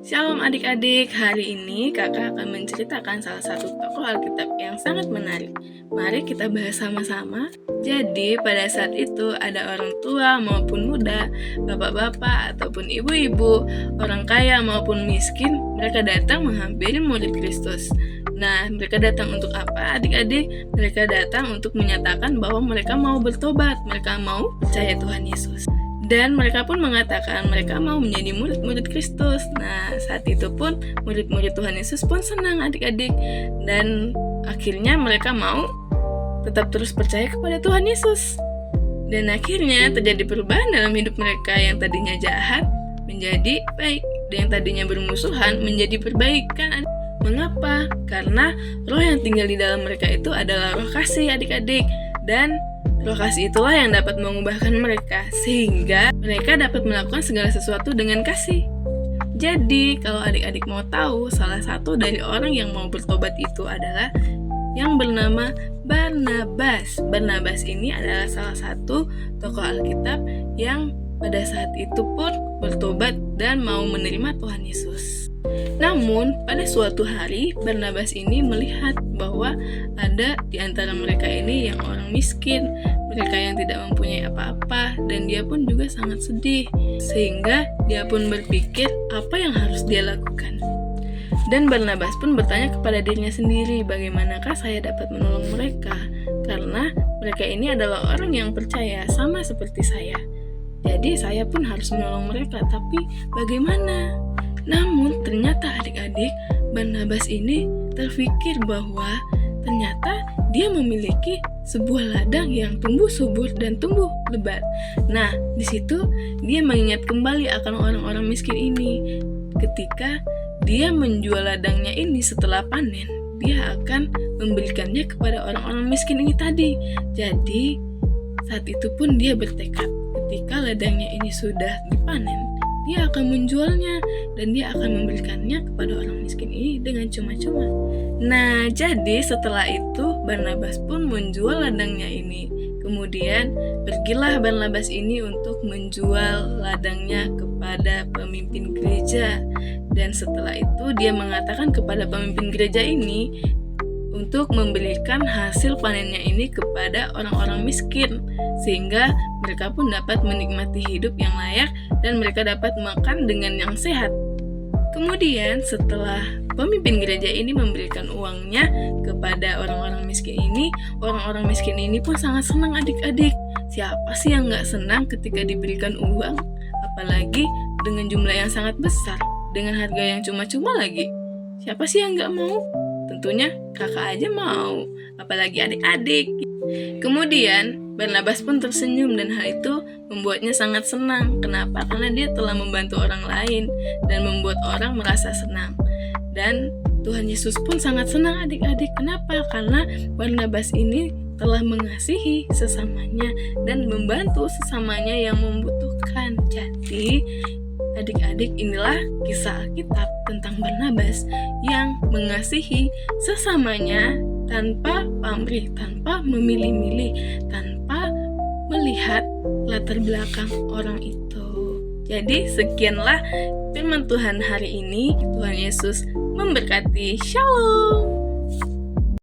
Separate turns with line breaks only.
Shalom adik-adik, hari ini kakak akan menceritakan salah satu tokoh Alkitab yang sangat menarik. Mari kita bahas sama-sama. Jadi pada saat itu ada orang tua maupun muda, bapak-bapak ataupun ibu-ibu, orang kaya maupun miskin, mereka datang menghampiri murid Kristus. Nah, mereka datang untuk apa adik-adik? Mereka datang untuk menyatakan bahwa mereka mau bertobat, mereka mau percaya Tuhan Yesus. Dan mereka pun mengatakan mereka mau menjadi murid-murid Kristus. Nah, saat itu pun murid-murid Tuhan Yesus pun senang adik-adik. Dan akhirnya mereka mau tetap terus percaya kepada Tuhan Yesus. Dan akhirnya terjadi perubahan dalam hidup mereka yang tadinya jahat menjadi baik. Dan yang tadinya bermusuhan menjadi perbaikan. Mengapa? Karena roh yang tinggal di dalam mereka itu adalah roh kasih adik-adik. Dan roh kasih itulah yang dapat mengubahkan mereka, sehingga mereka dapat melakukan segala sesuatu dengan kasih. Jadi, kalau adik-adik mau tahu, salah satu dari orang yang mau bertobat itu adalah yang bernama Barnabas. Barnabas ini adalah salah satu tokoh Alkitab yang pada saat itu pun bertobat dan mau menerima Tuhan Yesus. Namun, pada suatu hari, Barnabas ini melihat bahwa ada di antara mereka ini yang orang miskin, mereka yang tidak mempunyai apa-apa, dan dia pun juga sangat sedih. Sehingga dia pun berpikir apa yang harus dia lakukan. Dan Barnabas pun bertanya kepada dirinya sendiri, bagaimanakah saya dapat menolong mereka? Karena mereka ini adalah orang yang percaya, sama seperti saya. Jadi saya pun harus menolong mereka, tapi bagaimana? Namun ternyata adik-adik, Barnabas ini terpikir bahwa ternyata dia memiliki sebuah ladang yang tumbuh subur dan tumbuh lebat. Nah, di situ dia mengingat kembali akan orang-orang miskin ini. Ketika dia menjual ladangnya ini setelah panen, dia akan memberikannya kepada orang-orang miskin ini tadi. Jadi, saat itu pun dia bertekad, ketika ladangnya ini sudah dipanen, dia akan menjualnya dan dia akan memberikannya kepada orang miskin ini dengan cuma-cuma. Nah, jadi setelah itu Barnabas pun menjual ladangnya ini. Kemudian pergilah Barnabas ini untuk menjual ladangnya kepada pemimpin gereja. Dan setelah itu dia mengatakan kepada pemimpin gereja ini untuk memberikan hasil panennya ini kepada orang-orang miskin, sehingga mereka pun dapat menikmati hidup yang layak dan mereka dapat makan dengan yang sehat. Kemudian setelah pemimpin gereja ini memberikan uangnya kepada orang-orang miskin ini, orang-orang miskin ini pun sangat senang adik-adik. Siapa sih yang gak senang ketika diberikan uang, apalagi dengan jumlah yang sangat besar, dengan harga yang cuma-cuma lagi. Siapa sih yang gak mau? Tentunya kakak aja mau, apalagi adik-adik. Kemudian Barnabas pun tersenyum dan hal itu membuatnya sangat senang. Kenapa? Karena dia telah membantu orang lain dan membuat orang merasa senang. Dan Tuhan Yesus pun sangat senang adik-adik. Kenapa? Karena Barnabas ini telah mengasihi sesamanya dan membantu sesamanya yang membutuhkan. Jadi adik-adik, inilah kisah Alkitab tentang Barnabas yang mengasihi sesamanya tanpa pamrih, tanpa memilih-milih, tanpa melihat latar belakang orang itu. Jadi sekianlah firman Tuhan hari ini. Tuhan Yesus memberkati. Shalom.